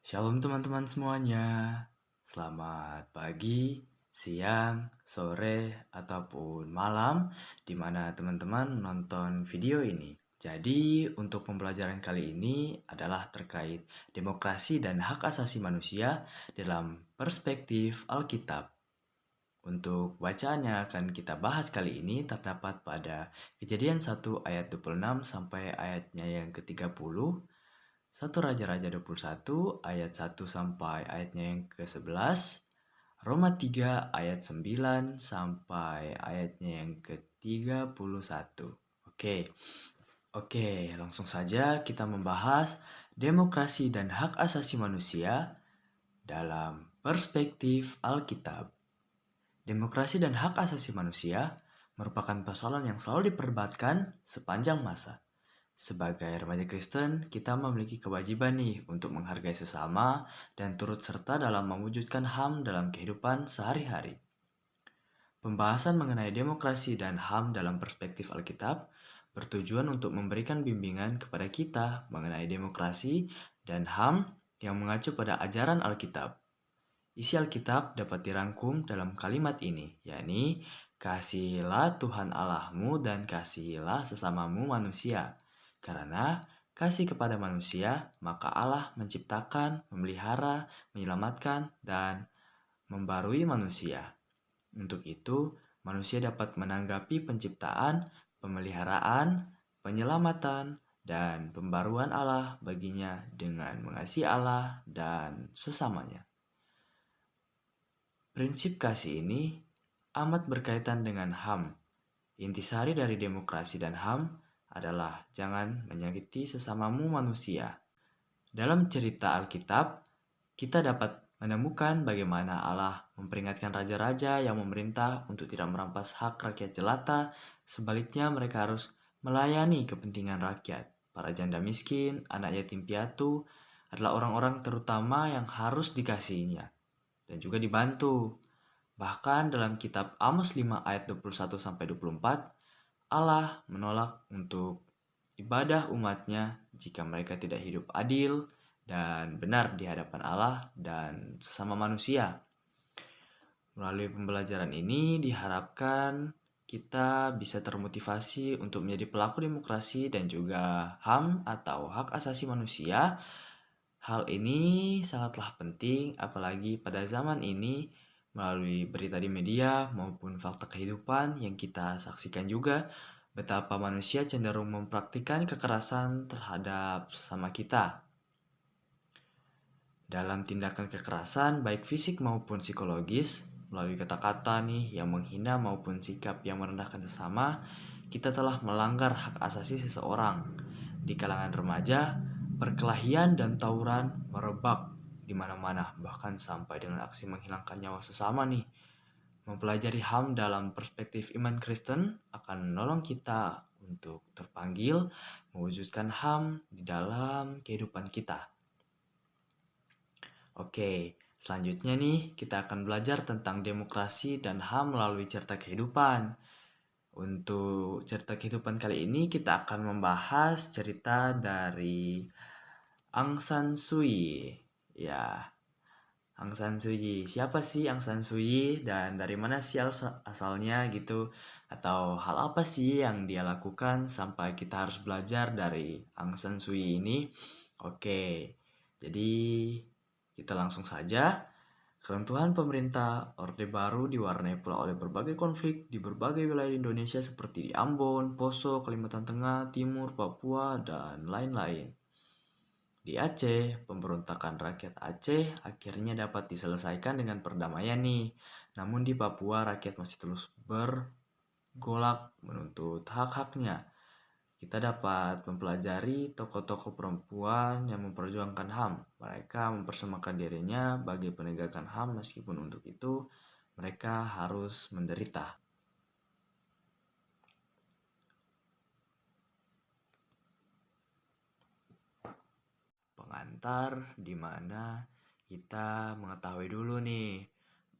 Shalom teman-teman semuanya. Selamat pagi, siang, sore, ataupun malam di mana teman-teman menonton video ini. Jadi, untuk pembelajaran kali ini adalah terkait demokrasi dan hak asasi manusia dalam perspektif Alkitab. Untuk bacaannya akan kita bahas kali ini terdapat pada Kejadian 1 ayat 26 sampai ayatnya yang ke-30, 1 Raja-Raja 21 ayat 1 sampai ayatnya yang ke-11, Roma 3 ayat 9 sampai ayatnya yang ke-31. Oke, langsung saja kita membahas demokrasi dan hak asasi manusia dalam perspektif Alkitab. Demokrasi dan hak asasi manusia merupakan persoalan yang selalu diperdebatkan sepanjang masa. Sebagai remaja Kristen, kita memiliki kewajiban nih untuk menghargai sesama dan turut serta dalam mewujudkan HAM dalam kehidupan sehari-hari. Pembahasan mengenai demokrasi dan HAM dalam perspektif Alkitab bertujuan untuk memberikan bimbingan kepada kita mengenai demokrasi dan HAM yang mengacu pada ajaran Alkitab. Isi Alkitab dapat dirangkum dalam kalimat ini, yakni kasihilah Tuhan Allahmu dan kasihilah sesamamu manusia. Karena kasih kepada manusia, maka Allah menciptakan, memelihara, menyelamatkan, dan membarui manusia. Untuk itu, manusia dapat menanggapi penciptaan, pemeliharaan, penyelamatan, dan pembaruan Allah baginya dengan mengasihi Allah dan sesamanya. Prinsip kasih ini amat berkaitan dengan HAM. Intisari dari demokrasi dan HAM adalah jangan menyakiti sesamamu manusia. Dalam cerita Alkitab, kita dapat menemukan bagaimana Allah memperingatkan raja-raja yang memerintah untuk tidak merampas hak rakyat jelata, sebaliknya mereka harus melayani kepentingan rakyat. Para janda miskin, anak yatim piatu adalah orang-orang terutama yang harus dikasihinya dan juga dibantu. Bahkan dalam kitab Amos 5 ayat 21-24, Allah menolak untuk ibadah umatnya jika mereka tidak hidup adil dan benar di hadapan Allah dan sesama manusia. Melalui pembelajaran ini diharapkan kita bisa termotivasi untuk menjadi pelaku demokrasi dan juga HAM atau hak asasi manusia. Hal ini sangatlah penting apalagi pada zaman ini melalui berita di media maupun fakta kehidupan yang kita saksikan juga betapa manusia cenderung mempraktikkan kekerasan terhadap sesama kita. Dalam tindakan kekerasan baik fisik maupun psikologis, melalui kata-kata nih yang menghina maupun sikap yang merendahkan sesama, kita telah melanggar hak asasi seseorang. Di kalangan remaja, perkelahian dan tawuran merebak di mana-mana, bahkan sampai dengan aksi menghilangkan nyawa sesama nih. Mempelajari HAM dalam perspektif iman Kristen akan menolong kita untuk terpanggil mewujudkan HAM di dalam kehidupan kita. Oke, selanjutnya nih kita akan belajar tentang demokrasi dan HAM melalui cerita kehidupan. Untuk cerita kehidupan kali ini kita akan membahas cerita dari Aung San Suu Kyi. Ya, Aung San Suu Kyi. Siapa sih Aung San Suu Kyi dan dari mana sih asalnya gitu? Atau hal apa sih yang dia lakukan sampai kita harus belajar dari Aung San Suu Kyi ini? Oke, jadi kita langsung saja. Keruntuhan pemerintah Orde Baru diwarnai pula oleh berbagai konflik di berbagai wilayah Indonesia seperti di Ambon, Poso, Kalimantan Tengah, Timur, Papua, dan lain-lain. Di Aceh, pemberontakan rakyat Aceh akhirnya dapat diselesaikan dengan perdamaian nih. Namun di Papua rakyat masih terus bergolak menuntut hak-haknya. Kita dapat mempelajari tokoh-tokoh perempuan yang memperjuangkan HAM. Mereka mempersembahkan dirinya bagi penegakan HAM meskipun untuk itu mereka harus menderita. Pengantar di mana kita mengetahui dulu nih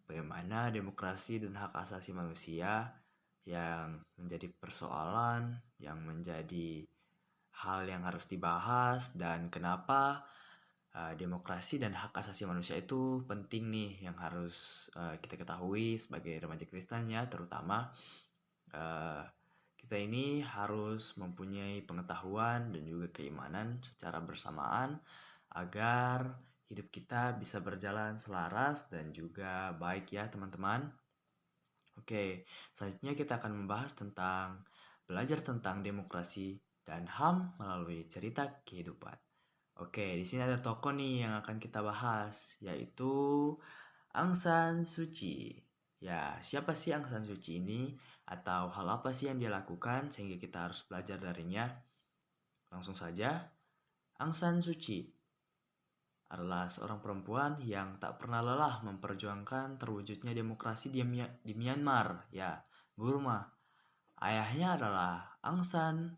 bagaimana demokrasi dan hak asasi manusia yang menjadi persoalan, yang menjadi hal yang harus dibahas dan kenapa demokrasi dan hak asasi manusia itu penting nih yang harus kita ketahui sebagai remaja Kristen ya, terutama kita ini harus mempunyai pengetahuan dan juga keimanan secara bersamaan agar hidup kita bisa berjalan selaras dan juga baik ya teman-teman. Oke, selanjutnya kita akan membahas tentang belajar tentang demokrasi dan HAM melalui cerita kehidupan. Oke, di sini ada tokoh nih yang akan kita bahas, yaitu Aung San Suu Kyi. Ya, siapa sih Aung San Suu Kyi ini? Atau hal apa sih yang dia lakukan sehingga kita harus belajar darinya? Langsung saja, Aung San Suu Kyi adalah seorang perempuan yang tak pernah lelah memperjuangkan terwujudnya demokrasi di Myanmar, ya, Burma. Ayahnya adalah Aung San,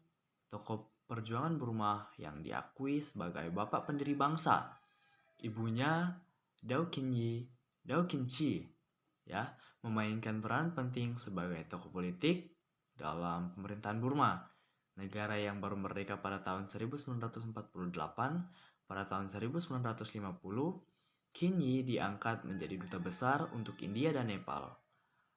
tokoh perjuangan Burma yang diakui sebagai bapak pendiri bangsa. Ibunya Daw Khin Chyi, ya, memainkan peran penting sebagai tokoh politik dalam pemerintahan Burma, negara yang baru merdeka pada tahun 1948. Pada tahun 1950, Khin Yi diangkat menjadi duta besar untuk India dan Nepal.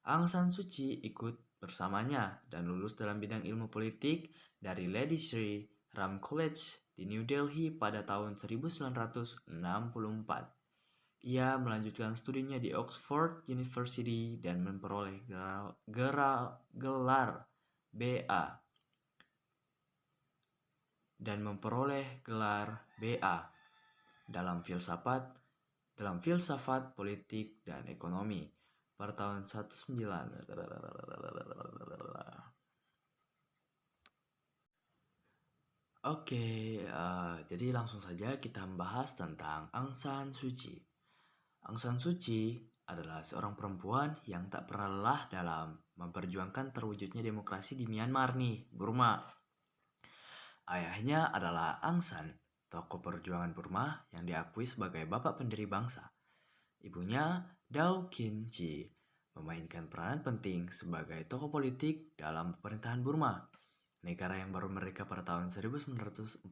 Aung San Suu Kyi ikut bersamanya dan lulus dalam bidang ilmu politik dari Lady Sri Ram College di New Delhi pada tahun 1964. Ia melanjutkan studinya di Oxford University dan memperoleh gelar BA dalam filsafat politik dan ekonomi pada tahun 19. Oke, jadi langsung saja kita membahas tentang Aung San Suu Kyi. Aung San Suu Kyi adalah seorang perempuan yang tak pernah lelah dalam memperjuangkan terwujudnya demokrasi di Myanmar nih, Burma. Ayahnya adalah Aung San, tokoh perjuangan Burma yang diakui sebagai bapak pendiri bangsa. Ibunya Daw Khin Chyi memainkan peranan penting sebagai tokoh politik dalam pemerintahan Burma, negara yang baru merdeka pada tahun 1948.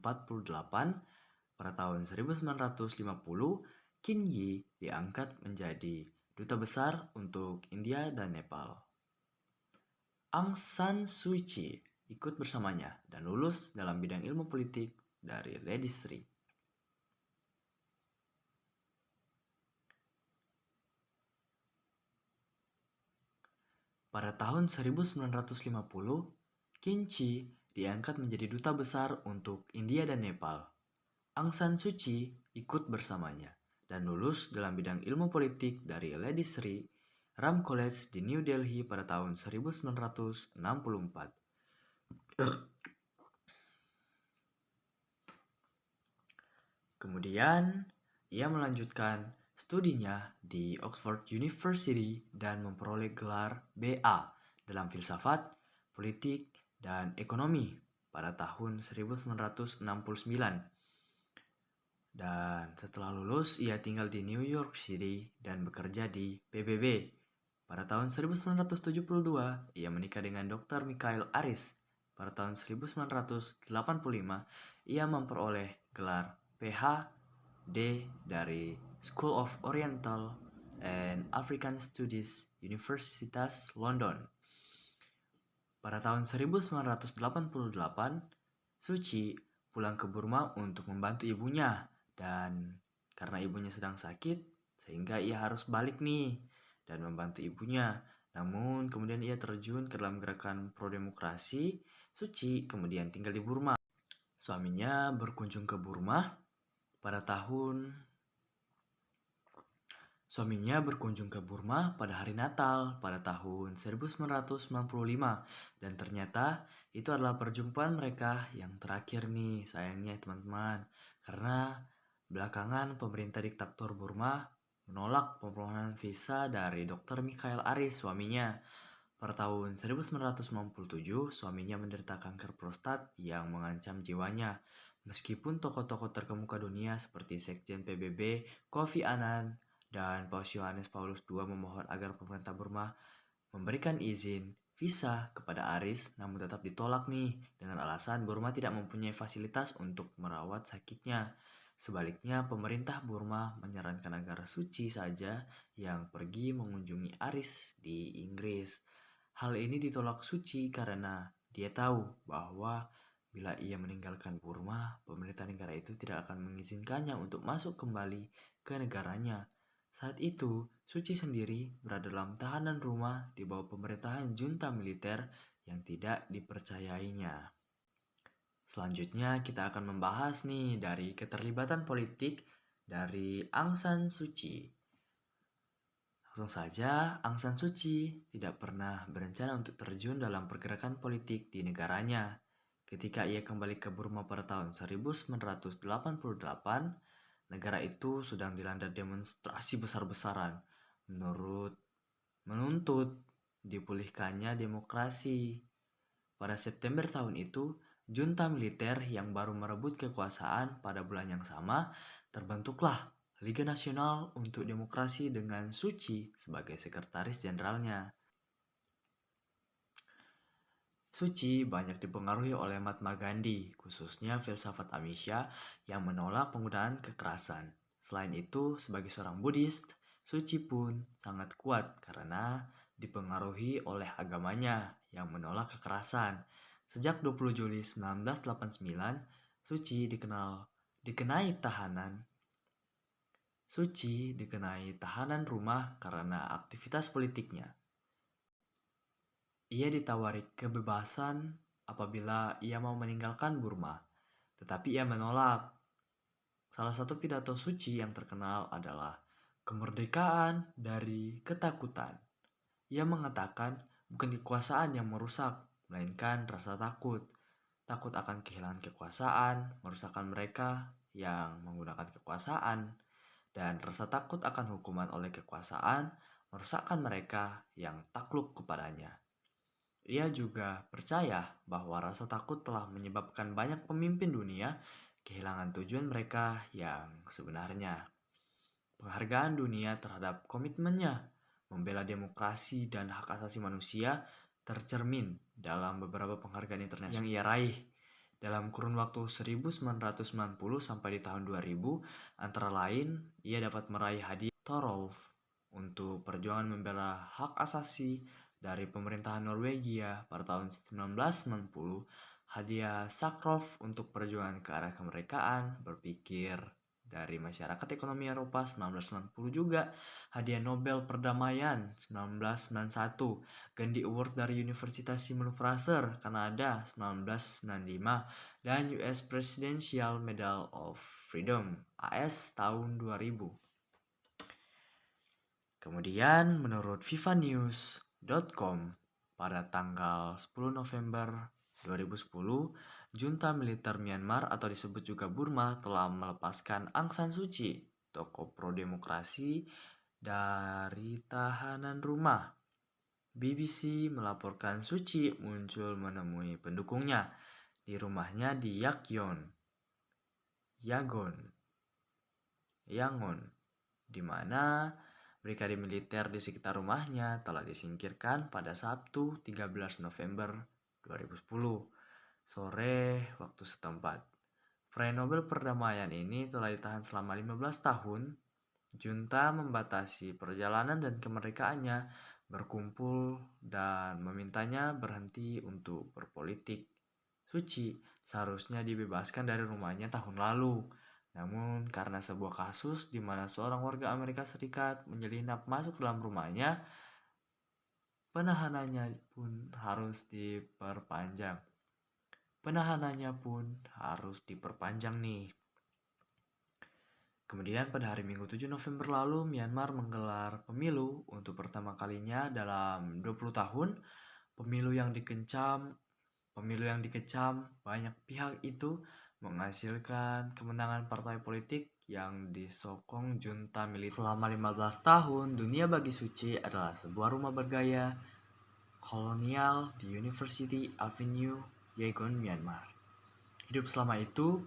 Pada tahun 1950, Khin Yi diangkat menjadi duta besar untuk India dan Nepal. Aung San Suu Kyi ikut bersamanya dan lulus dalam bidang ilmu politik dari Lady Sri. Pada tahun 1950, Khin Chyi diangkat menjadi duta besar untuk India dan Nepal. Aung San Suu Kyi ikut bersamanya dan lulus dalam bidang ilmu politik dari Lady Sri Ram College di New Delhi pada tahun 1964. Kemudian, ia melanjutkan studinya di Oxford University dan memperoleh gelar BA dalam filsafat, politik, dan ekonomi pada tahun 1969. Dan setelah lulus, ia tinggal di New York City dan bekerja di PBB. Pada tahun 1972, ia menikah dengan Dr. Mikhail Aris. Pada tahun 1985, ia memperoleh gelar PhD dari School of Oriental and African Studies, Universitas London. Pada tahun 1988, Suu Kyi pulang ke Burma untuk membantu ibunya, dan karena ibunya sedang sakit, sehingga ia harus balik nih dan membantu ibunya. Namun kemudian ia terjun ke dalam gerakan pro-demokrasi. Suu Kyi kemudian tinggal di Burma. Suaminya berkunjung ke Burma pada hari Natal pada tahun 1995, dan ternyata itu adalah perjumpaan mereka yang terakhir nih, sayangnya teman-teman, karena belakangan pemerintah diktator Burma menolak permohonan visa dari Dr. Mikhail Aris, suaminya. Pada tahun 1997, suaminya menderita kanker prostat yang mengancam jiwanya. Meskipun tokoh-tokoh terkemuka dunia seperti Sekjen PBB, Kofi Annan, dan Paus Yohanes Paulus II memohon agar pemerintah Burma memberikan izin visa kepada Aris, namun tetap ditolak nih dengan alasan Burma tidak mempunyai fasilitas untuk merawat sakitnya. Sebaliknya, pemerintah Burma menyarankan agar Suu Kyi saja yang pergi mengunjungi Aris di Inggris. Hal ini ditolak Suu Kyi karena dia tahu bahwa bila ia meninggalkan Burma, pemerintah negara itu tidak akan mengizinkannya untuk masuk kembali ke negaranya. Saat itu, Suu Kyi sendiri berada dalam tahanan rumah di bawah pemerintahan junta militer yang tidak dipercayainya. Selanjutnya kita akan membahas nih dari keterlibatan politik dari Aung San Suu Kyi. Langsung saja, Aung San Suu Kyi tidak pernah berencana untuk terjun dalam pergerakan politik di negaranya. Ketika ia kembali ke Burma pada tahun 1988, negara itu sedang dilanda demonstrasi besar-besaran menuntut dipulihkannya demokrasi. Pada September tahun itu, junta militer yang baru merebut kekuasaan pada bulan yang sama, terbentuklah Liga Nasional untuk Demokrasi dengan Suu Kyi sebagai sekretaris jenderalnya. Suu Kyi banyak dipengaruhi oleh Mahatma Gandhi, khususnya filsafat Amisha yang menolak penggunaan kekerasan. Selain itu, sebagai seorang Buddhis, Suu Kyi pun sangat kuat karena dipengaruhi oleh agamanya yang menolak kekerasan. Sejak 20 Juli 1989, Suu Kyi dikenai tahanan rumah karena aktivitas politiknya. Ia ditawari kebebasan apabila ia mau meninggalkan Burma, tetapi ia menolak. Salah satu pidato Suu Kyi yang terkenal adalah kemerdekaan dari ketakutan. Ia mengatakan bukan kekuasaan yang merusak, melainkan rasa takut. Takut akan kehilangan kekuasaan, merusakkan mereka yang menggunakan kekuasaan, dan rasa takut akan hukuman oleh kekuasaan, merusakkan mereka yang takluk kepadanya. Ia juga percaya bahwa rasa takut telah menyebabkan banyak pemimpin dunia kehilangan tujuan mereka yang sebenarnya. Penghargaan dunia terhadap komitmennya membela demokrasi dan hak asasi manusia tercermin dalam beberapa penghargaan internasional yang ia raih. Dalam kurun waktu 1990 sampai di tahun 2000, antara lain ia dapat meraih hadiah Thorolf untuk perjuangan membela hak asasi dari pemerintahan Norwegia pada tahun 1990, hadiah Sakharov untuk perjuangan ke arah kemerdekaan berpikir dari masyarakat ekonomi Eropa 1990 juga, hadiah Nobel Perdamaian 1991, Gandhi Award dari Universitas Simon Fraser, Kanada 1995, dan US Presidential Medal of Freedom AS tahun 2000. Kemudian menurut vivanews.com pada tanggal 10 November 2010, junta militer Myanmar atau disebut juga Burma telah melepaskan Aung San Suu Kyi, tokoh pro-demokrasi, dari tahanan rumah. BBC melaporkan Suu Kyi muncul menemui pendukungnya di rumahnya di Yangon, di mana brigade militer di sekitar rumahnya telah disingkirkan pada Sabtu 13 November 2010 sore waktu setempat. Peraih Nobel Perdamaian ini telah ditahan selama 15 tahun. Junta membatasi perjalanan dan kemerdekaannya, berkumpul dan memintanya berhenti untuk berpolitik. Suu Kyi seharusnya dibebaskan dari rumahnya tahun lalu. Namun karena sebuah kasus di mana seorang warga Amerika Serikat menyelinap masuk dalam rumahnya, penahanannya pun harus diperpanjang nih. Kemudian pada hari Minggu 7 November lalu, Myanmar menggelar pemilu untuk pertama kalinya dalam 20 tahun. Pemilu yang dikecam banyak pihak itu menghasilkan kemenangan partai politik yang disokong junta militer. Selama 15 tahun, dunia bagi Suu Kyi adalah sebuah rumah bergaya kolonial di University Avenue, Yangon, Myanmar. Hidup selama itu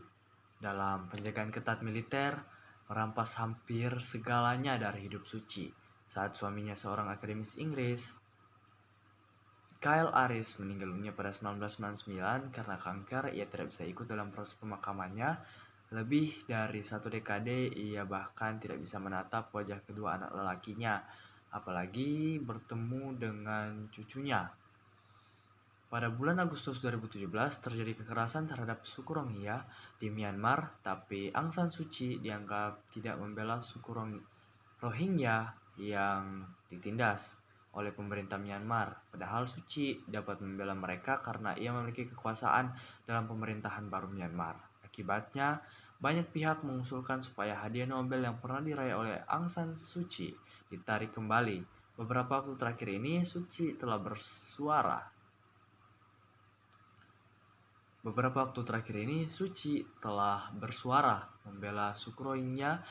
dalam penjagaan ketat militer, merampas hampir segalanya dari hidup Suu Kyi. Saat suaminya seorang akademis Inggris, Kyle Aris, meninggal dunia pada 1999 karena kanker, ia tidak bisa ikut dalam proses pemakamannya. Lebih dari 1 dekade, ia bahkan tidak bisa menatap wajah kedua anak lelakinya, apalagi bertemu dengan cucunya. Pada bulan Agustus 2017 terjadi kekerasan terhadap suku Rohingya di Myanmar, tapi Aung San Suu Kyi dianggap tidak membela suku Rohingya yang ditindas oleh pemerintah Myanmar. Padahal Suu Kyi dapat membela mereka karena ia memiliki kekuasaan dalam pemerintahan baru Myanmar. Akibatnya, banyak pihak mengusulkan supaya hadiah Nobel yang pernah diraih oleh Aung San Suu Kyi ditarik kembali. Beberapa waktu terakhir ini, Suu Kyi telah bersuara membela suku Rohingya.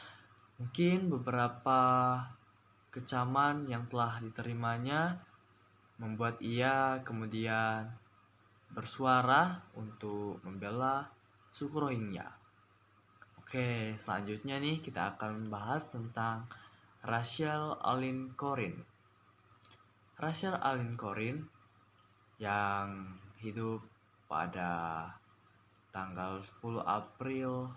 Mungkin beberapa kecaman yang telah diterimanya membuat ia kemudian bersuara untuk membela suku Rohingya. Oke, selanjutnya nih kita akan membahas tentang Rachel Allyn Corin. Rachel Allyn Corin yang hidup pada tanggal 10 April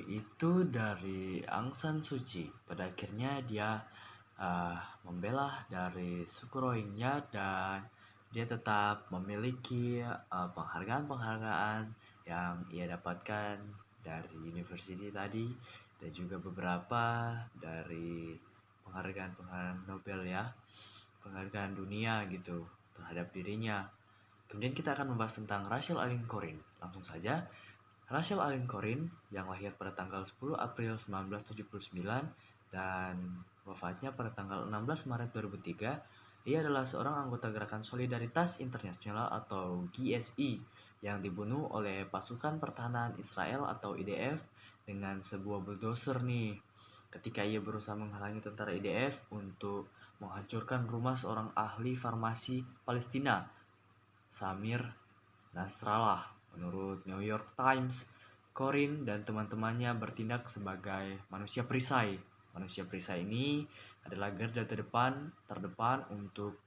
itu dari Aung San Suu Kyi. Pada akhirnya dia membela dari suku Rohingya dan dia tetap memiliki penghargaan-penghargaan yang ia dapatkan dari university tadi dan juga beberapa dari penghargaan-penghargaan Nobel ya, penghargaan dunia gitu terhadap dirinya. Kemudian kita akan membahas tentang Rachel Allyn Corin. Langsung saja, Rachel Allyn Corin yang lahir pada tanggal 10 April 1979 dan wafatnya pada tanggal 16 Maret 2003, ia adalah seorang anggota Gerakan Solidaritas Internasional atau GSI yang dibunuh oleh pasukan pertahanan Israel atau IDF dengan sebuah bulldozer nih. Ketika ia berusaha menghalangi tentara IDF untuk menghancurkan rumah seorang ahli farmasi Palestina, Samir Nasrallah. Menurut New York Times, Corin dan teman-temannya bertindak sebagai manusia perisai. Manusia perisai ini adalah garda terdepan untuk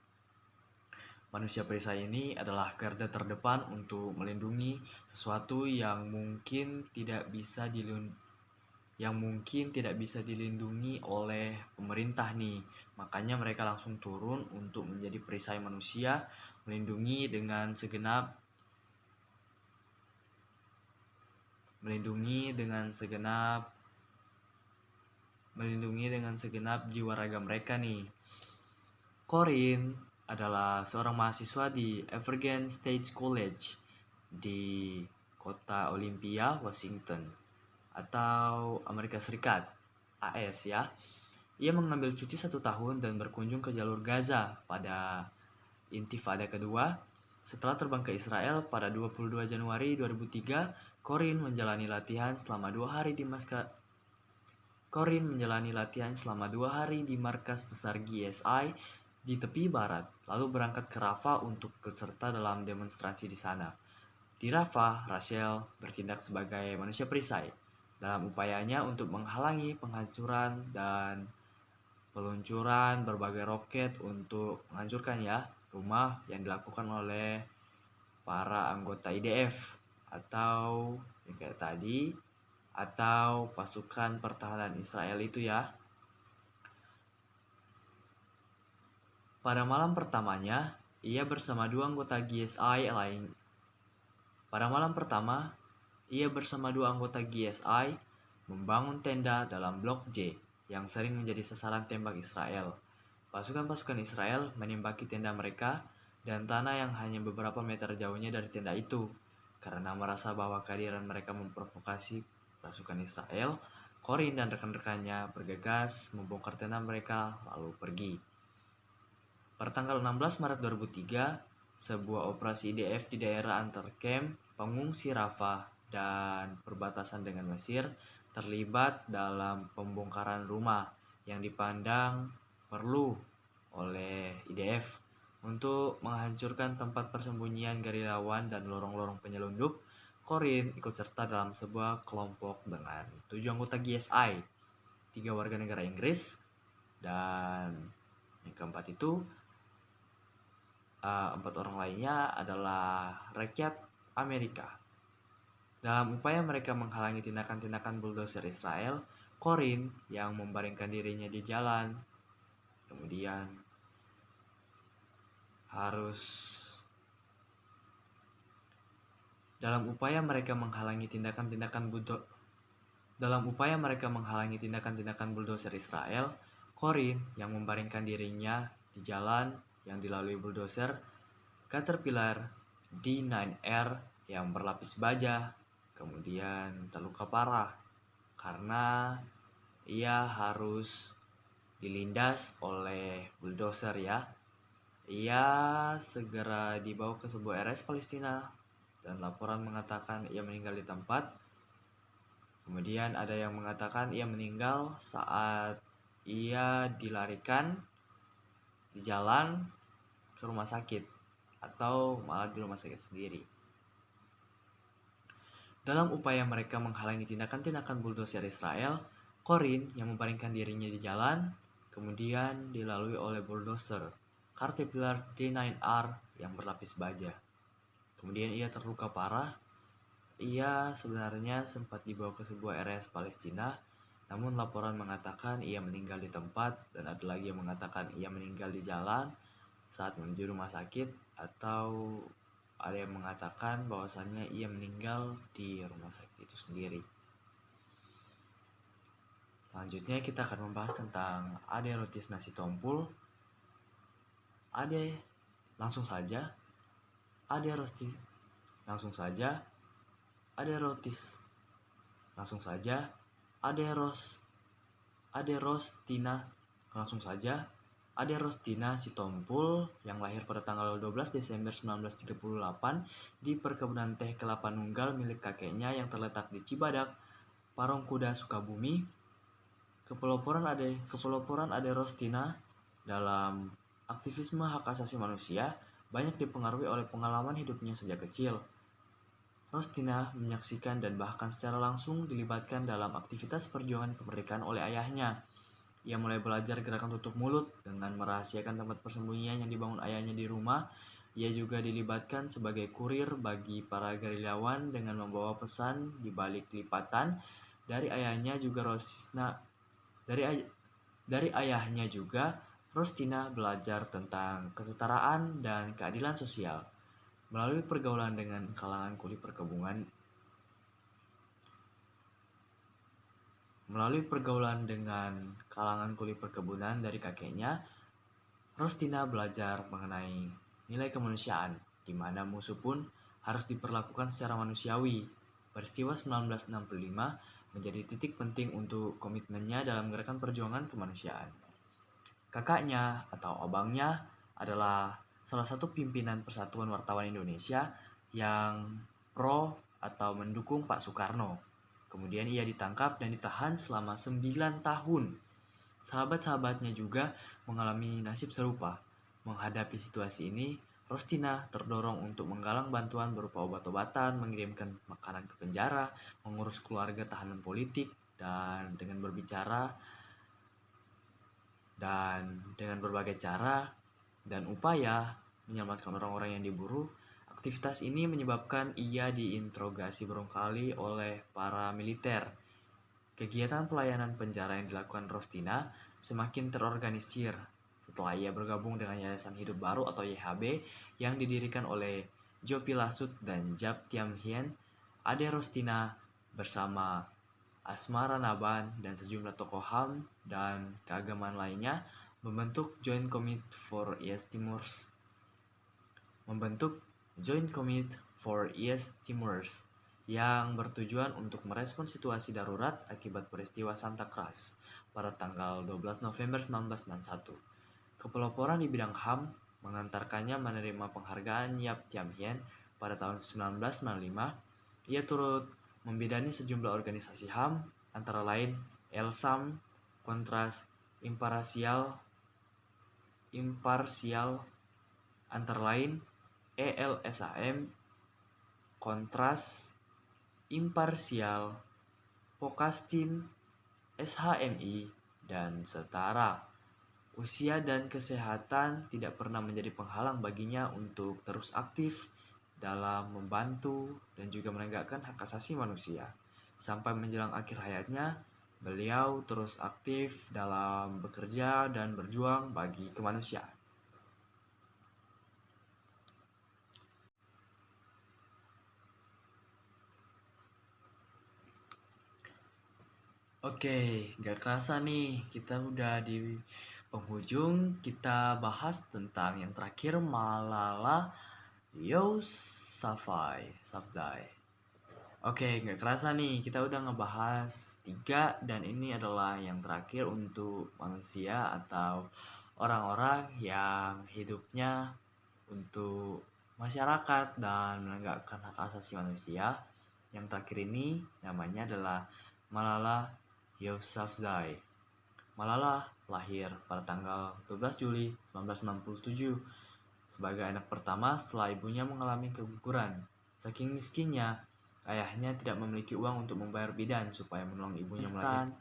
melindungi sesuatu yang mungkin tidak bisa dilindungi oleh pemerintah nih. Makanya mereka langsung turun untuk menjadi perisai manusia, melindungi dengan segenap jiwa raga mereka nih. Corin adalah seorang mahasiswa di Evergreen State College di kota Olympia, Washington atau Amerika Serikat, AS ya. Ia mengambil cuti 1 tahun dan berkunjung ke jalur Gaza pada Intifada kedua. Setelah terbang ke Israel pada 22 Januari 2003, Corin menjalani latihan selama 2 hari di markas besar GSI di tepi barat, lalu berangkat ke Rafah untuk ikut serta dalam demonstrasi di sana. Di Rafah, Rachel bertindak sebagai manusia perisai dalam upayanya untuk menghalangi penghancuran dan peluncuran berbagai roket untuk menghancurkan rumah yang dilakukan oleh para anggota IDF atau yang kayak tadi, atau pasukan pertahanan Israel itu ya. Pada malam pertama, ia bersama dua anggota GSI membangun tenda dalam blok J yang sering menjadi sasaran tembak Israel. Pasukan-pasukan Israel menembaki tenda mereka dan tanah yang hanya beberapa meter jauhnya dari tenda itu. Karena merasa bahwa kehadiran mereka memprovokasi pasukan Israel, Corin dan rekan-rekannya bergegas membongkar tenda mereka lalu pergi. Pada tanggal 16 Maret 2003, sebuah operasi IDF di daerah antar camp pengungsi Rafah dan perbatasan dengan Mesir terlibat dalam pembongkaran rumah yang dipandang perlu oleh IDF untuk menghancurkan tempat persembunyian gerilyawan dan lorong-lorong penyelundup. Corin ikut serta dalam sebuah kelompok dengan 7 anggota GSI, 3 warga negara Inggris, dan yang keempat itu Empat orang lainnya adalah rakyat Amerika. Dalam upaya mereka menghalangi tindakan-tindakan bulldozer Israel, Korin yang membaringkan dirinya di jalan, kemudian harus dalam upaya mereka menghalangi tindakan-tindakan bulldozer Israel, Korin yang membaringkan dirinya di jalan yang dilalui bulldozer Caterpillar D9R yang berlapis baja, kemudian terluka parah karena ia harus dilindas oleh bulldozer ya. Ia segera dibawa ke sebuah RS Palestina dan laporan mengatakan ia meninggal di tempat. Kemudian ada yang mengatakan ia meninggal saat ia dilarikan di jalan ke rumah sakit atau malah di rumah sakit sendiri. Dalam upaya mereka menghalangi tindakan-tindakan bulldozer Israel, Korin yang membaringkan dirinya di jalan kemudian dilalui oleh bulldozer Caterpillar D9R yang berlapis baja. Kemudian ia terluka parah. Ia sebenarnya sempat dibawa ke sebuah RS Palestina, namun laporan mengatakan ia meninggal di tempat dan ada lagi yang mengatakan ia meninggal di jalan saat menuju rumah sakit, atau ada yang mengatakan bahwasannya ia meninggal di rumah sakit itu sendiri. Selanjutnya kita akan membahas tentang Aderotis Nasitompul. Langsung saja, Aderotis, langsung saja, Aderotis, langsung saja, Aderostina, langsung saja, Aderostina Sitompul yang lahir pada tanggal 12 Desember 1938 di perkebunan teh Kelapa Nunggal milik kakeknya yang terletak di Cibadak, Parongkuda, Sukabumi. Kepeloporan Aderostina dalam aktivisme hak asasi manusia banyak dipengaruhi oleh pengalaman hidupnya sejak kecil. Rostina menyaksikan dan bahkan secara langsung dilibatkan dalam aktivitas perjuangan kemerdekaan oleh ayahnya. Ia mulai belajar gerakan tutup mulut dengan merahasiakan tempat persembunyian yang dibangun ayahnya di rumah. Ia juga dilibatkan sebagai kurir bagi para gerilyawan dengan membawa pesan di balik lipatan. Dari ayahnya juga Rostina belajar tentang kesetaraan dan keadilan sosial melalui pergaulan dengan kalangan kulit perkebunan dari kakeknya. Rostina belajar mengenai nilai kemanusiaan, di mana musuh pun harus diperlakukan secara manusiawi. Peristiwa 1965 menjadi titik penting untuk komitmennya dalam gerakan perjuangan kemanusiaan. Kakaknya atau abangnya adalah salah satu pimpinan Persatuan Wartawan Indonesia yang pro atau mendukung Pak Soekarno. Kemudian ia ditangkap dan ditahan selama 9 tahun. Sahabat-sahabatnya juga mengalami nasib serupa. Menghadapi situasi ini, Rostina terdorong untuk menggalang bantuan berupa obat-obatan, mengirimkan makanan ke penjara, mengurus keluarga tahanan politik, dan dengan berbagai cara dan upaya menyelamatkan orang-orang yang diburu. Aktivitas ini menyebabkan ia diinterogasi berkali oleh para militer. Kegiatan pelayanan penjara yang dilakukan Rostina semakin terorganisir setelah ia bergabung dengan Yayasan Hidup Baru atau YHB yang didirikan oleh Jopi Lasut dan Jap Tiam Hien. Ade Rostina bersama Asmara Naban dan sejumlah tokoh HAM dan keagamaan lainnya membentuk Joint Committee for East Timors yang bertujuan untuk merespon situasi darurat akibat peristiwa Santa Cruz pada tanggal 12 November 1991. Kepeloporan di bidang HAM mengantarkannya menerima penghargaan Yap Tiam Hien pada tahun 1995. Ia turut membidani sejumlah organisasi HAM, antara lain ELSAM, Kontras Imparsial, antara lain ELSAM, Kontras Imparsial, Pokastin, SHMI, dan Setara. Usia dan kesehatan tidak pernah menjadi penghalang baginya untuk terus aktif dalam membantu dan juga menegakkan hak asasi manusia. Sampai menjelang akhir hayatnya, beliau terus aktif dalam bekerja dan berjuang bagi kemanusiaan. Oke, gak kerasa nih, kita udah di penghujung. Kita bahas tentang yang terakhir, Malala Yousafzai. Oke, gak kerasa nih, kita udah ngebahas 3 dan ini adalah yang terakhir untuk manusia atau orang-orang yang hidupnya untuk masyarakat dan menegakkan hak asasi manusia. Yang terakhir ini namanya adalah Malala Yousafzai. Malala lahir pada tanggal 12 Juli 1997 sebagai anak pertama setelah ibunya mengalami keguguran. Saking miskinnya, ayahnya tidak memiliki uang untuk membayar bidan supaya menolong ibunya melahirkan.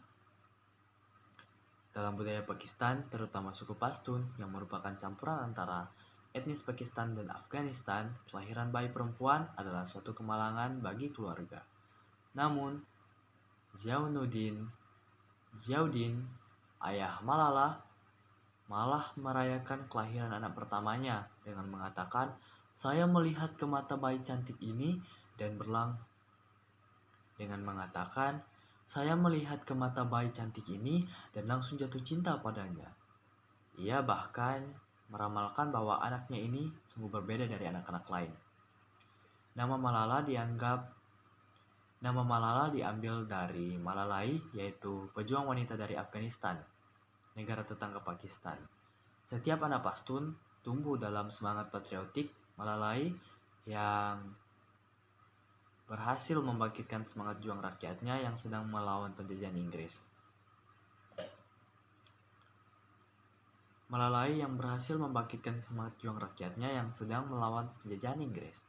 Dalam budaya Pakistan, terutama suku Pashtun yang merupakan campuran antara etnis Pakistan dan Afghanistan, kelahiran bayi perempuan adalah suatu kemalangan bagi keluarga. Namun, Ziauddin, ayah Malala, malah merayakan kelahiran anak pertamanya dengan mengatakan, "Saya melihat ke mata bayi cantik ini dan langsung jatuh cinta padanya." Ia bahkan meramalkan bahwa anaknya ini sungguh berbeda dari anak-anak lain. Nama Malala diambil dari Malalai, yaitu pejuang wanita dari Afghanistan, negara tetangga Pakistan. Setiap anak Pashtun tumbuh dalam semangat patriotik Malalai yang berhasil membangkitkan semangat juang rakyatnya yang sedang melawan penjajahan Inggris.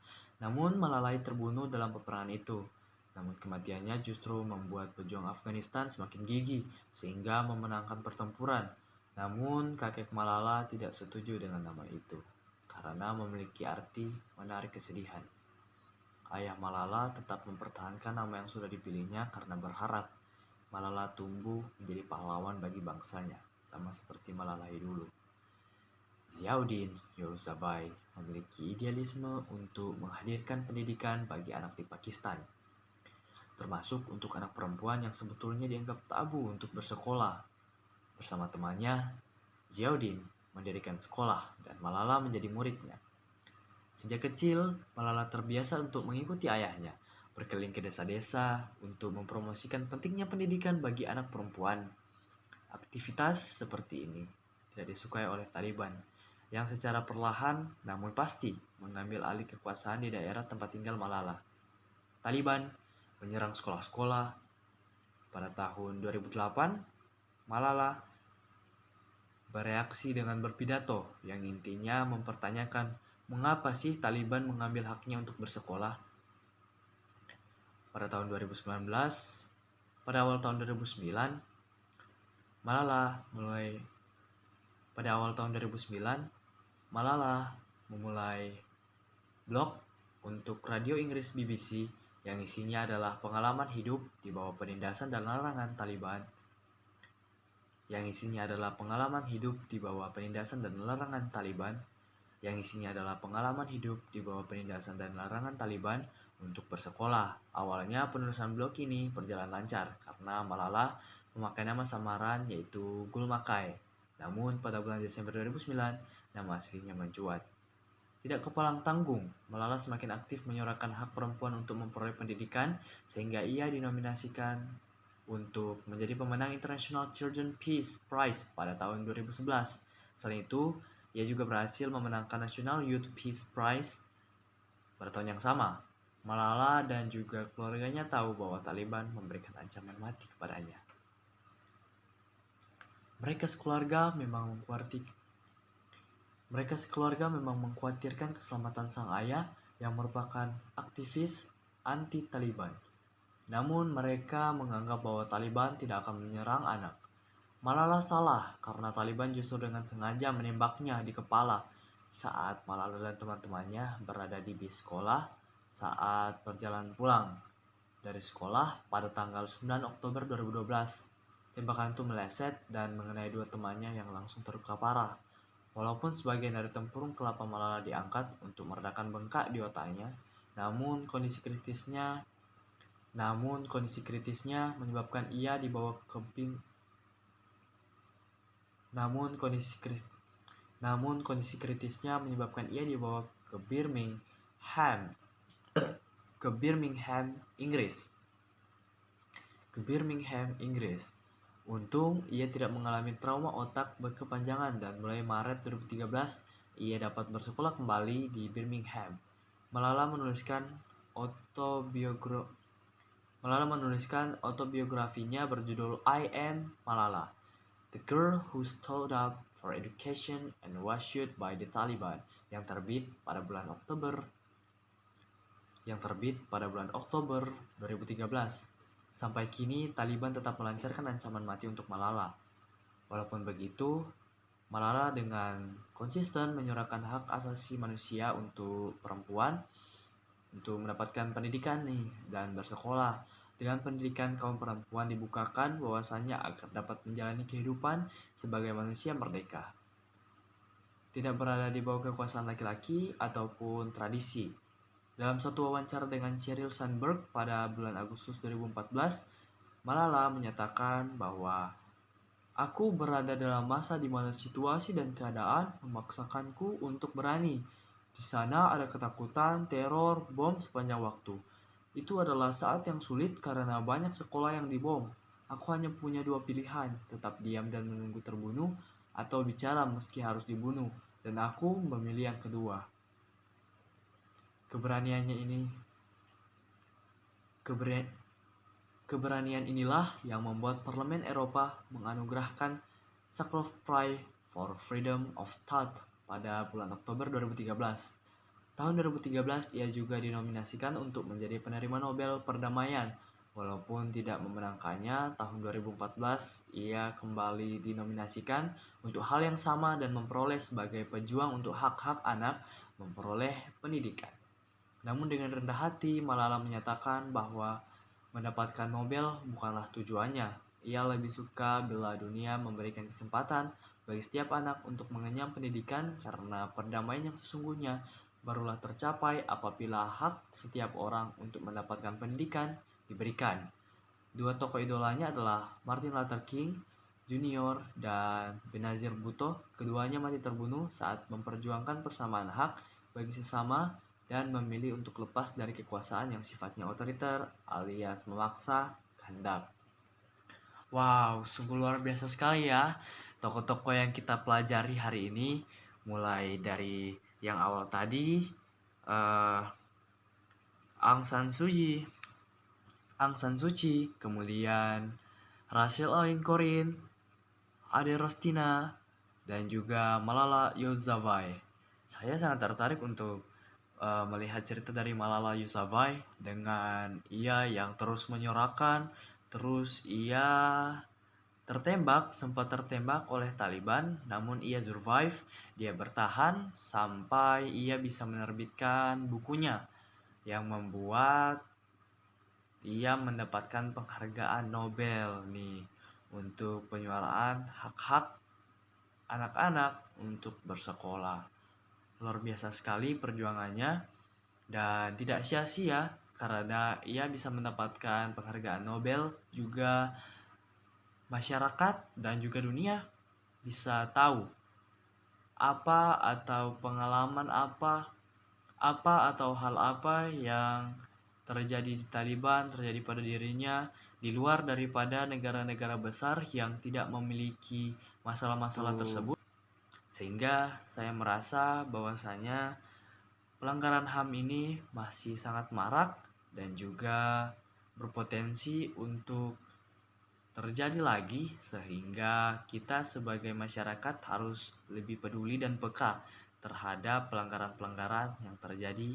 Namun Malalai terbunuh dalam peperangan itu. Namun kematiannya justru membuat pejuang Afghanistan semakin gigih sehingga memenangkan pertempuran. Namun kakek Malala tidak setuju dengan nama itu karena memiliki arti menarik kesedihan. Ayah Malala tetap mempertahankan nama yang sudah dipilihnya karena berharap Malala tumbuh menjadi pahlawan bagi bangsanya, sama seperti Malalai dulu. Ziauddin Yousafzai memiliki idealisme untuk menghadirkan pendidikan bagi anak di Pakistan, termasuk untuk anak perempuan yang sebetulnya dianggap tabu untuk bersekolah. Bersama temannya, Ziauddin mendirikan sekolah dan Malala menjadi muridnya. Sejak kecil, Malala terbiasa untuk mengikuti ayahnya, berkeliling ke desa-desa untuk mempromosikan pentingnya pendidikan bagi anak perempuan. Aktivitas seperti ini tidak disukai oleh Taliban, yang secara perlahan namun pasti mengambil alih kekuasaan di daerah tempat tinggal Malala. Taliban menyerang sekolah-sekolah. Pada tahun 2008, Malala bereaksi dengan berpidato yang intinya mempertanyakan mengapa sih Taliban mengambil haknya untuk bersekolah. Pada awal tahun 2009, Malala memulai blog untuk radio Inggris BBC yang isinya adalah pengalaman hidup di bawah penindasan dan larangan Taliban. Untuk bersekolah. Awalnya penulisan blog ini berjalan lancar karena Malala memakai nama samaran yaitu Gul Makai. Namun pada bulan Desember 2009, nama aslinya mencuat. Tidak kepalang tanggung, Malala semakin aktif menyuarakan hak perempuan untuk memperoleh pendidikan sehingga ia dinominasikan untuk menjadi pemenang International Children Peace Prize pada tahun 2011. Selain itu, ia juga berhasil memenangkan National Youth Peace Prize pada tahun yang sama. Malala dan juga keluarganya tahu bahwa Taliban memberikan ancaman mati kepadanya. Mereka sekeluarga memang mengkhawatirkan keselamatan sang ayah yang merupakan aktivis anti-Taliban. Namun mereka menganggap bahwa Taliban tidak akan menyerang anak. Malala salah karena Taliban justru dengan sengaja menembaknya di kepala saat Malala dan teman-temannya berada di bis sekolah saat perjalanan pulang dari sekolah pada tanggal 9 Oktober 2012. Tembakan itu meleset dan mengenai dua temannya yang langsung terluka parah. Walaupun sebagian dari tempurung kelapa Malala diangkat untuk meredakan bengkak di otaknya, namun kondisi kritisnya menyebabkan ia dibawa ke Birmingham, Inggris. Untung ia tidak mengalami trauma otak berkepanjangan dan mulai Maret 2013 ia dapat bersekolah kembali di Birmingham. Malala menuliskan autobiografinya berjudul I Am Malala, The Girl Who Stood Up for Education and Was Shot by the Taliban yang terbit pada bulan Oktober 2013. Sampai kini Taliban tetap melancarkan ancaman mati untuk Malala. Walaupun begitu, Malala dengan konsisten menyuarakan hak asasi manusia untuk perempuan untuk mendapatkan pendidikan dan bersekolah. Dengan pendidikan kaum perempuan dibukakan wawasannya agar dapat menjalani kehidupan sebagai manusia merdeka, tidak berada di bawah kekuasaan laki-laki ataupun tradisi. Dalam satu wawancara dengan Sheryl Sandberg pada bulan Agustus 2014, Malala menyatakan bahwa aku berada dalam masa di mana situasi dan keadaan memaksakanku untuk berani. Di sana ada ketakutan, teror, bom sepanjang waktu. Itu adalah saat yang sulit karena banyak sekolah yang dibom. Aku hanya punya dua pilihan, tetap diam dan menunggu terbunuh, atau bicara meski harus dibunuh. Dan aku memilih yang kedua. Keberanian inilah yang membuat Parlemen Eropa menganugerahkan Sakharov Prize for Freedom of Thought pada bulan Oktober 2013. Tahun 2013 ia juga dinominasikan untuk menjadi penerima Nobel Perdamaian. Walaupun tidak memenangkannya, tahun 2014 ia kembali dinominasikan untuk hal yang sama dan memperoleh sebagai pejuang untuk hak-hak anak memperoleh pendidikan. Namun dengan rendah hati, Malala menyatakan bahwa mendapatkan Nobel bukanlah tujuannya. Ia lebih suka bila dunia memberikan kesempatan bagi setiap anak untuk mengenyam pendidikan karena perdamaian yang sesungguhnya barulah tercapai apabila hak setiap orang untuk mendapatkan pendidikan diberikan. Dua tokoh idolanya adalah Martin Luther King Jr. dan Benazir Bhutto. Keduanya mati terbunuh saat memperjuangkan persamaan hak bagi sesama dan memilih untuk lepas dari kekuasaan yang sifatnya otoriter alias memaksa kehendak. Wow, sungguh luar biasa sekali ya tokoh-tokoh yang kita pelajari hari ini, mulai dari yang awal tadi Aung San Suu Kyi, kemudian Rachel Aline Corin, Ade Rostina, dan juga Malala Yousafzai. Saya sangat tertarik untuk melihat cerita dari Malala Yousafzai dengan ia yang terus menyuarakan, terus ia sempat tertembak oleh Taliban, namun ia survive, dia bertahan sampai ia bisa menerbitkan bukunya yang membuat ia mendapatkan penghargaan Nobel untuk penyuaraan hak-hak anak-anak untuk bersekolah. Luar biasa sekali perjuangannya dan tidak sia-sia karena ia bisa mendapatkan penghargaan Nobel. Juga masyarakat dan juga dunia bisa tahu apa atau pengalaman apa atau hal apa yang terjadi di Taliban, terjadi pada dirinya di luar daripada negara-negara besar yang tidak memiliki masalah-masalah tersebut. Sehingga saya merasa bahwasanya pelanggaran HAM ini masih sangat marak dan juga berpotensi untuk terjadi lagi, sehingga kita sebagai masyarakat harus lebih peduli dan peka terhadap pelanggaran-pelanggaran yang terjadi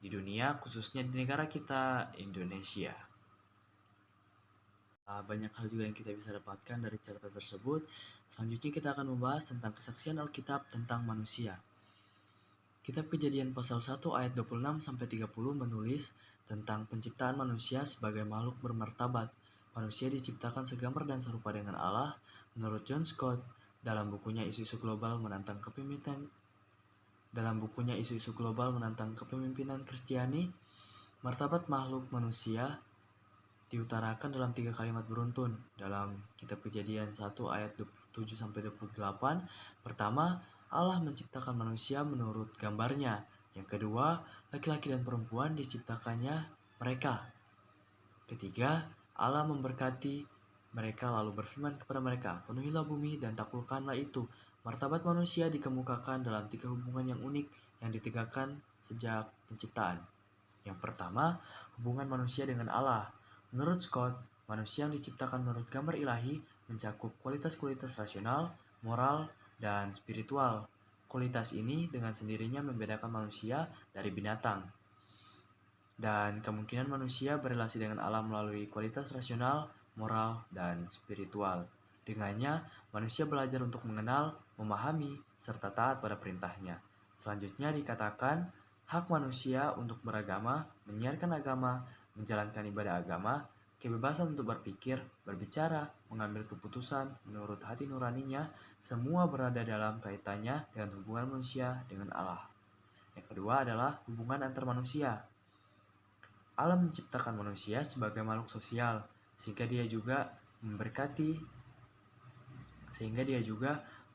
di dunia, khususnya di negara kita, Indonesia. Banyak hal juga yang kita bisa dapatkan dari cerita tersebut. Selanjutnya kita akan membahas tentang kesaksian Alkitab tentang manusia. Kitab Kejadian pasal 1 ayat 26-30 menulis tentang penciptaan manusia sebagai makhluk bermartabat. Manusia diciptakan segambar dan serupa dengan Allah. Menurut John Scott, dalam bukunya Isu-isu Global menantang kepemimpinan Kristiani, martabat makhluk manusia diutarakan dalam 3 kalimat beruntun. Dalam Kitab Kejadian 1 ayat 27-28, pertama, Allah menciptakan manusia menurut gambarnya. Yang kedua, laki-laki dan perempuan diciptakannya mereka. Ketiga, Allah memberkati mereka lalu berfirman kepada mereka, penuhilah bumi dan taklukkanlah itu. Martabat manusia dikemukakan dalam 3 hubungan yang unik yang ditegakkan sejak penciptaan. Yang pertama, hubungan manusia dengan Allah. Menurut Scott, manusia yang diciptakan menurut gambar ilahi mencakup kualitas-kualitas rasional, moral, dan spiritual. Kualitas ini dengan sendirinya membedakan manusia dari binatang. Dan kemungkinan manusia berelasi dengan alam melalui kualitas rasional, moral, dan spiritual. Dengannya, manusia belajar untuk mengenal, memahami, serta taat pada perintahnya. Selanjutnya dikatakan, hak manusia untuk beragama, menyiarkan agama, menjalankan ibadah agama, kebebasan untuk berpikir, berbicara, mengambil keputusan menurut hati nuraninya, semua berada dalam kaitannya dengan hubungan manusia dengan Allah. Yang kedua adalah hubungan antar manusia. Allah menciptakan manusia sebagai makhluk sosial, sehingga dia juga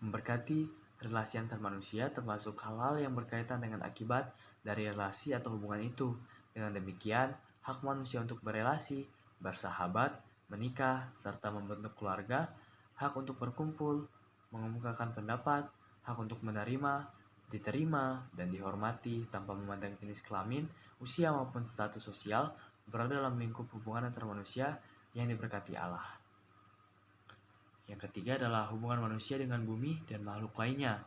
memberkati relasi antar manusia, termasuk hal-hal yang berkaitan dengan akibat dari relasi atau hubungan itu. Dengan demikian, hak manusia untuk berelasi, bersahabat, menikah, serta membentuk keluarga, hak untuk berkumpul, mengemukakan pendapat, hak untuk menerima, diterima, dan dihormati tanpa memandang jenis kelamin, usia maupun status sosial, berada dalam lingkup hubungan antar manusia yang diberkati Allah. Yang ketiga adalah hubungan manusia dengan bumi dan makhluk lainnya.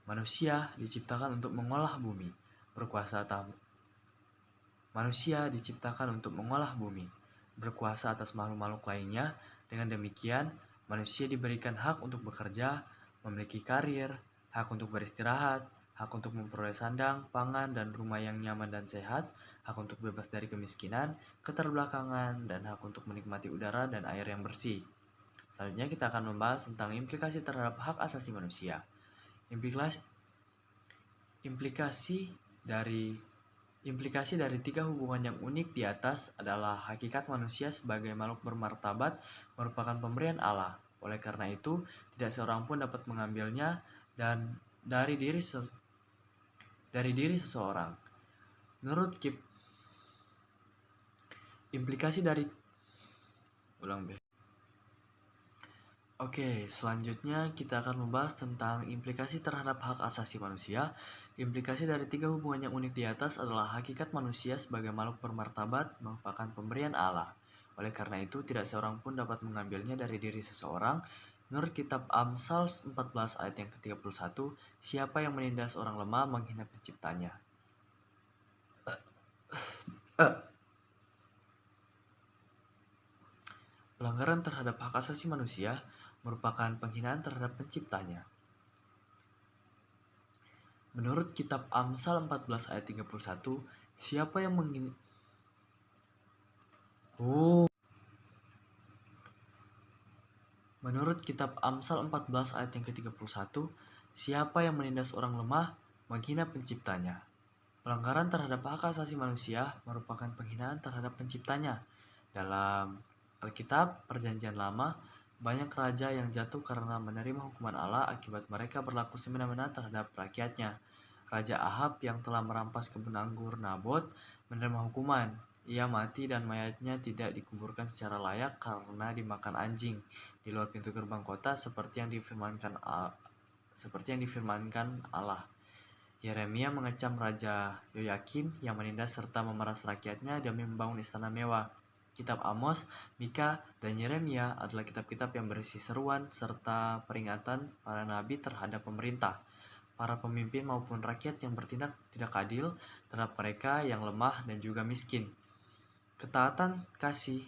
Manusia diciptakan untuk mengolah bumi, berkuasa atas makhluk-makhluk lainnya. Dengan demikian, manusia diberikan hak untuk bekerja, memiliki karir, hak untuk beristirahat, hak untuk memperoleh sandang, pangan, dan rumah yang nyaman dan sehat, hak untuk bebas dari kemiskinan, keterbelakangan, dan hak untuk menikmati udara dan air yang bersih. Selanjutnya kita akan membahas tentang implikasi terhadap hak asasi manusia. Implikasi dari 3 hubungan yang unik di atas adalah hakikat manusia sebagai makhluk bermartabat merupakan pemberian Allah. Oleh karena itu, tidak seorang pun dapat mengambilnya dan dari diri seseorang. Menurut Kip, selanjutnya kita akan membahas tentang implikasi terhadap hak asasi manusia. Implikasi dari 3 hubungan yang unik di atas adalah hakikat manusia sebagai makhluk bermartabat merupakan pemberian Allah. Oleh karena itu, tidak seorang pun dapat mengambilnya dari diri seseorang. Menurut kitab Amsal 14 ayat yang ke-31, siapa yang menindas orang lemah menghina penciptanya. Pelanggaran terhadap hak asasi manusia merupakan penghinaan terhadap penciptanya. Menurut kitab Amsal 14 ayat 31, siapa yang Menurut kitab Amsal 14 ayat yang ke-31, siapa yang menindas orang lemah menghina penciptanya. Pelanggaran terhadap hak asasi manusia merupakan penghinaan terhadap penciptanya. Dalam Alkitab Perjanjian Lama, banyak raja yang jatuh karena menerima hukuman Allah akibat mereka berlaku semena-mena terhadap rakyatnya. Raja Ahab yang telah merampas kebun anggur Nabot menerima hukuman. Ia mati dan mayatnya tidak dikuburkan secara layak karena dimakan anjing di luar pintu gerbang kota seperti yang difirmankan Allah. Yeremia mengecam Raja Yoyakim yang menindas serta memeras rakyatnya demi membangun istana mewah. Kitab Amos, Mika, dan Yeremia adalah kitab-kitab yang berisi seruan serta peringatan para nabi terhadap pemerintah, para pemimpin maupun rakyat yang bertindak tidak adil terhadap mereka yang lemah dan juga miskin. Ketaatan kasih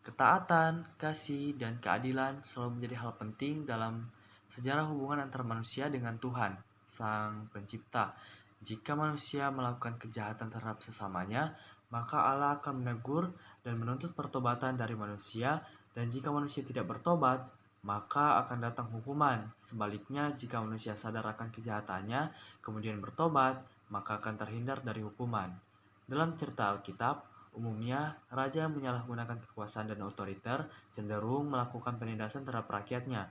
Ketaatan, kasih, dan keadilan selalu menjadi hal penting dalam sejarah hubungan antara manusia dengan Tuhan, Sang Pencipta. Jika manusia melakukan kejahatan terhadap sesamanya, maka Allah akan menegur dan menuntut pertobatan dari manusia, dan jika manusia tidak bertobat, maka akan datang hukuman. Sebaliknya, jika manusia sadar akan kejahatannya, kemudian bertobat, maka akan terhindar dari hukuman. Dalam cerita Alkitab, umumnya, raja yang menyalahgunakan kekuasaan dan otoriter cenderung melakukan penindasan terhadap rakyatnya.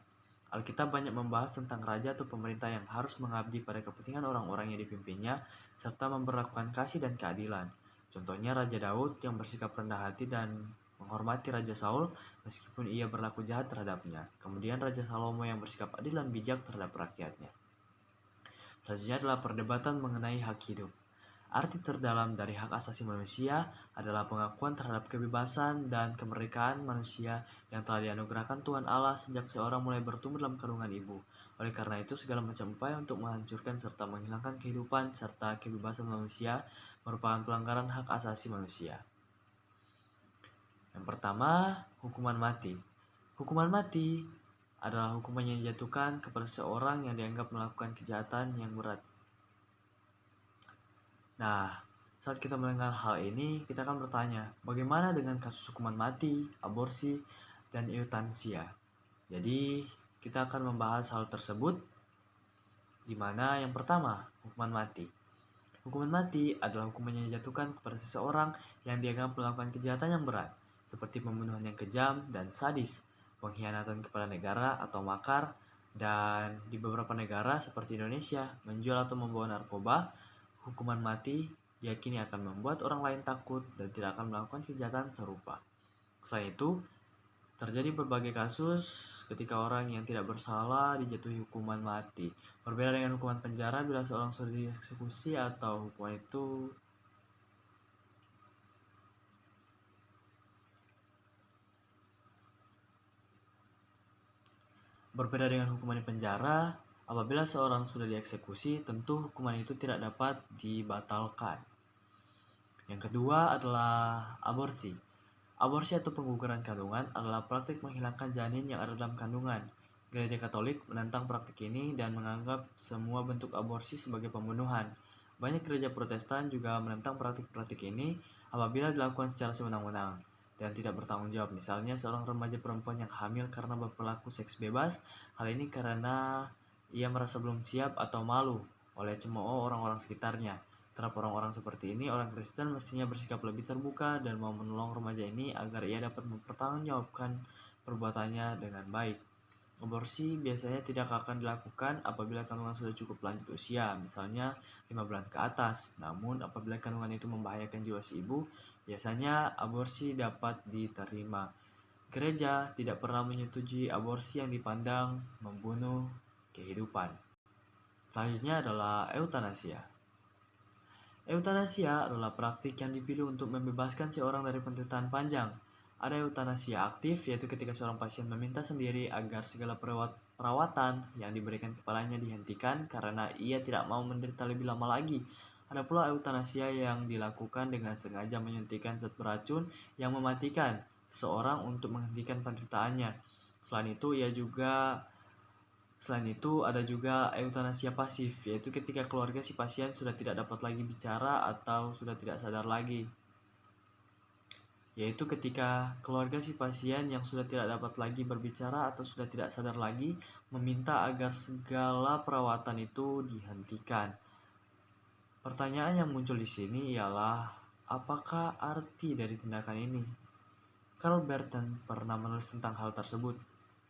Alkitab banyak membahas tentang raja atau pemerintah yang harus mengabdi pada kepentingan orang-orang yang dipimpinnya, serta memperlakukan kasih dan keadilan. Contohnya Raja Daud yang bersikap rendah hati dan menghormati Raja Saul meskipun ia berlaku jahat terhadapnya. Kemudian Raja Salomo yang bersikap adil dan bijak terhadap rakyatnya. Selanjutnya adalah perdebatan mengenai hak hidup. Arti terdalam dari hak asasi manusia adalah pengakuan terhadap kebebasan dan kemerdekaan manusia yang telah dianugerahkan Tuhan Allah sejak seorang mulai bertumbuh dalam kandungan ibu. Oleh karena itu, segala macam upaya untuk menghancurkan serta menghilangkan kehidupan serta kebebasan manusia merupakan pelanggaran hak asasi manusia. Yang pertama, hukuman mati. Hukuman mati adalah hukuman yang dijatuhkan kepada seorang yang dianggap melakukan kejahatan yang berat. Nah, saat kita mendengar hal ini, kita akan bertanya, bagaimana dengan kasus hukuman mati, aborsi, dan euthanasia? Jadi, kita akan membahas hal tersebut, di mana yang pertama, hukuman mati. Hukuman mati adalah hukuman yang dijatuhkan kepada seseorang yang dianggap melakukan kejahatan yang berat, seperti pembunuhan yang kejam dan sadis, pengkhianatan kepada negara atau makar, dan di beberapa negara seperti Indonesia, menjual atau membawa narkoba. Hukuman mati diyakini akan membuat orang lain takut dan tidak akan melakukan kejahatan serupa. Selain itu, terjadi berbagai kasus ketika orang yang tidak bersalah dijatuhi hukuman mati. Berbeda dengan hukuman penjara bila seorang sudah dieksekusi atau hukuman itu Berbeda dengan hukuman di penjara, apabila seorang sudah dieksekusi, tentu hukuman itu tidak dapat dibatalkan. Yang kedua adalah aborsi. Aborsi atau pengguguran kandungan adalah praktik menghilangkan janin yang ada dalam kandungan. Gereja Katolik menentang praktik ini dan menganggap semua bentuk aborsi sebagai pembunuhan. Banyak gereja Protestan juga menentang praktik-praktik ini apabila dilakukan secara sewenang-wenang dan tidak bertanggung jawab. Misalnya seorang remaja perempuan yang hamil karena berperilaku seks bebas, hal ini karena ia merasa belum siap atau malu oleh cemooh orang-orang sekitarnya. Terhadap orang-orang seperti ini, orang Kristen mestinya bersikap lebih terbuka dan mau menolong remaja ini agar ia dapat mempertanggungjawabkan perbuatannya dengan baik. Aborsi biasanya tidak akan dilakukan apabila kandungan sudah cukup lanjut usia, misalnya 5 bulan ke atas. Namun apabila kandungan itu membahayakan jiwa si ibu, biasanya aborsi dapat diterima. Gereja tidak pernah menyetujui aborsi yang dipandang membunuh kehidupan. Selanjutnya adalah euthanasia. Euthanasia adalah praktik yang dipilih untuk membebaskan seorang dari penderitaan panjang. Ada euthanasia aktif, yaitu ketika seorang pasien meminta sendiri agar segala perawatan yang diberikan kepadanya dihentikan karena ia tidak mau menderita lebih lama lagi. Ada pula euthanasia yang dilakukan dengan sengaja menyuntikkan zat beracun yang mematikan seseorang untuk menghentikan penderitaannya. Selain itu, ada juga euthanasia pasif, yaitu ketika keluarga si pasien sudah tidak dapat lagi bicara atau sudah tidak sadar lagi. Yaitu ketika keluarga si pasien yang sudah tidak dapat lagi berbicara atau sudah tidak sadar lagi meminta agar segala perawatan itu dihentikan. Pertanyaan yang muncul di sini ialah, apakah arti dari tindakan ini? Karl Barton pernah menulis tentang hal tersebut.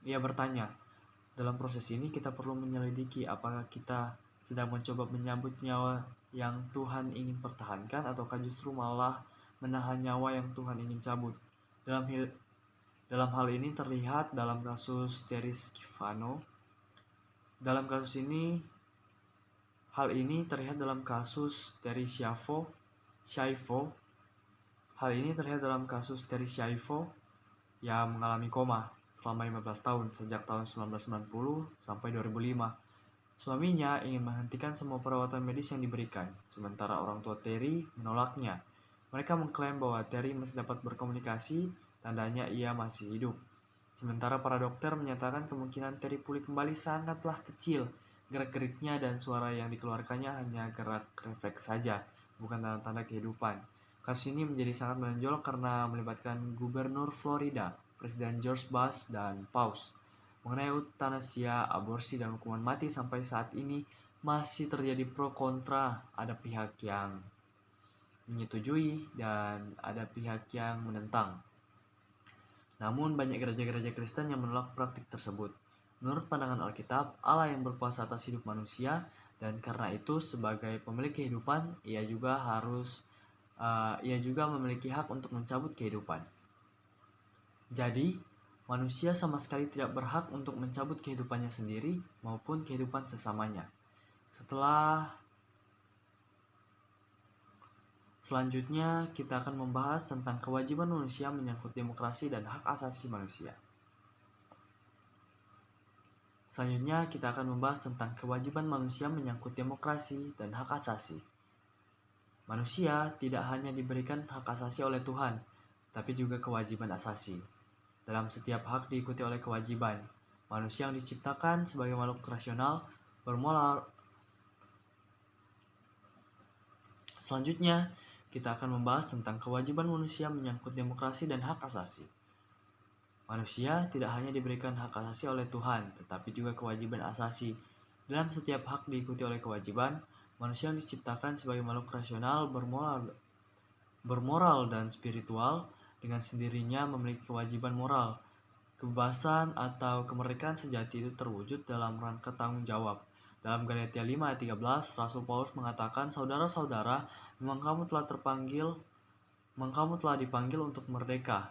Ia bertanya, dalam proses ini kita perlu menyelidiki apakah kita sedang mencoba menyambut nyawa yang Tuhan ingin pertahankan ataukah justru malah menahan nyawa yang Tuhan ingin cabut. Dalam hal ini terlihat dalam kasus Terry Schifano. Hal ini terlihat dalam kasus Terry Schiavo. Hal ini terlihat dalam kasus Terry Schiavo yang mengalami koma selama 15 tahun sejak tahun 1990 sampai 2005. Suaminya ingin menghentikan semua perawatan medis yang diberikan, sementara orang tua Terry menolaknya. Mereka mengklaim bahwa Terry masih dapat berkomunikasi tandanya ia masih hidup. Sementara para dokter menyatakan kemungkinan Terry pulih kembali sangatlah kecil. Gerak-geriknya dan suara yang dikeluarkannya hanya gerak refleks saja, bukan tanda-tanda kehidupan. Kasus ini menjadi sangat menonjol karena melibatkan Gubernur Florida, Presiden George Bush, dan Paus. Mengenai eutanasia, aborsi, dan hukuman mati sampai saat ini masih terjadi pro kontra. Ada pihak yang menyetujui dan ada pihak yang menentang. Namun banyak gereja-gereja Kristen yang menolak praktik tersebut. Menurut pandangan Alkitab, Allah yang berkuasa atas hidup manusia, dan karena itu sebagai pemilik kehidupan, ia juga memiliki hak untuk mencabut kehidupan. Jadi, manusia sama sekali tidak berhak untuk mencabut kehidupannya sendiri maupun kehidupan sesamanya. Selanjutnya, kita akan membahas tentang kewajiban manusia menyangkut demokrasi dan hak asasi manusia. Selanjutnya, kita akan membahas tentang kewajiban manusia menyangkut demokrasi dan hak asasi. Manusia tidak hanya diberikan hak asasi oleh Tuhan, tapi juga kewajiban asasi. Dalam setiap hak diikuti oleh kewajiban. Manusia yang diciptakan sebagai makhluk rasional, bermoral. Selanjutnya, kita akan membahas tentang kewajiban manusia menyangkut demokrasi dan hak asasi. Manusia tidak hanya diberikan hak asasi oleh Tuhan, tetapi juga kewajiban asasi. Dalam setiap hak diikuti oleh kewajiban, manusia yang diciptakan sebagai makhluk rasional, bermoral dan spiritual, dengan sendirinya memiliki kewajiban moral. Kebebasan atau kemerdekaan sejati itu terwujud dalam rangka tanggung jawab. Dalam Galatia 5 ayat 13, Rasul Paulus mengatakan, "Saudara-saudara, memang kamu telah dipanggil untuk merdeka.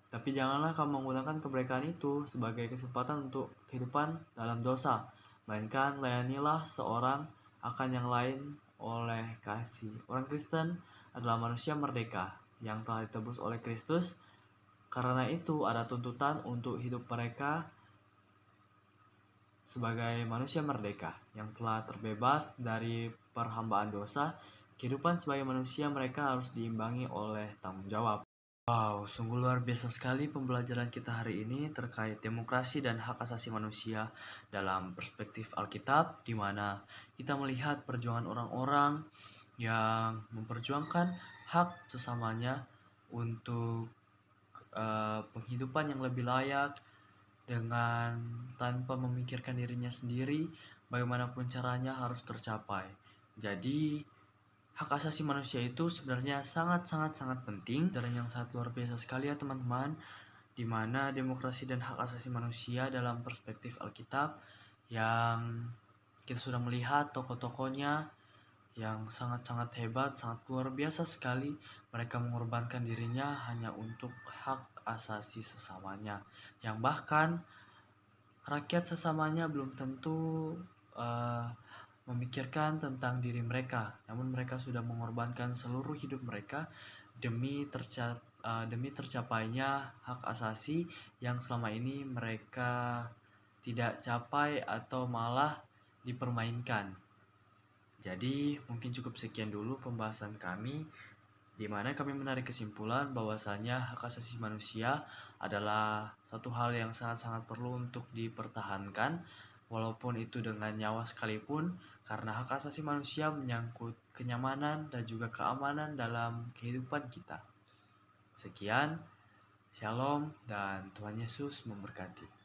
Tapi janganlah kamu menggunakan kemerdekaan itu sebagai kesempatan untuk kehidupan dalam dosa, melainkan layanilah seorang akan yang lain oleh kasih." Orang Kristen adalah manusia merdeka yang telah ditebus oleh Kristus. Karena itu ada tuntutan untuk hidup mereka sebagai manusia merdeka yang telah terbebas dari perhambaan dosa. Kehidupan sebagai manusia mereka harus diimbangi oleh tanggung jawab. Wow, sungguh luar biasa sekali pembelajaran kita hari ini terkait demokrasi dan hak asasi manusia dalam perspektif Alkitab, di mana kita melihat perjuangan orang-orang yang memperjuangkan hak sesamanya untuk penghidupan yang lebih layak, dengan tanpa memikirkan dirinya sendiri, bagaimanapun caranya harus tercapai. Jadi, hak asasi manusia itu sebenarnya sangat penting dan yang sangat luar biasa sekali ya teman-teman, di mana demokrasi dan hak asasi manusia dalam perspektif Alkitab yang kita sudah melihat tokoh-tokohnya yang sangat hebat, sangat luar biasa sekali. Mereka mengorbankan dirinya hanya untuk hak asasi sesamanya, yang bahkan rakyat sesamanya belum tentu memikirkan tentang diri mereka, namun mereka sudah mengorbankan seluruh hidup mereka demi tercapainya hak asasi yang selama ini mereka tidak capai atau malah dipermainkan. Jadi mungkin cukup sekian dulu pembahasan kami, di mana kami menarik kesimpulan bahwasanya hak asasi manusia adalah satu hal yang sangat perlu untuk dipertahankan, walaupun itu dengan nyawa sekalipun, karena hak asasi manusia menyangkut kenyamanan dan juga keamanan dalam kehidupan kita. Sekian, Shalom, dan Tuhan Yesus memberkati.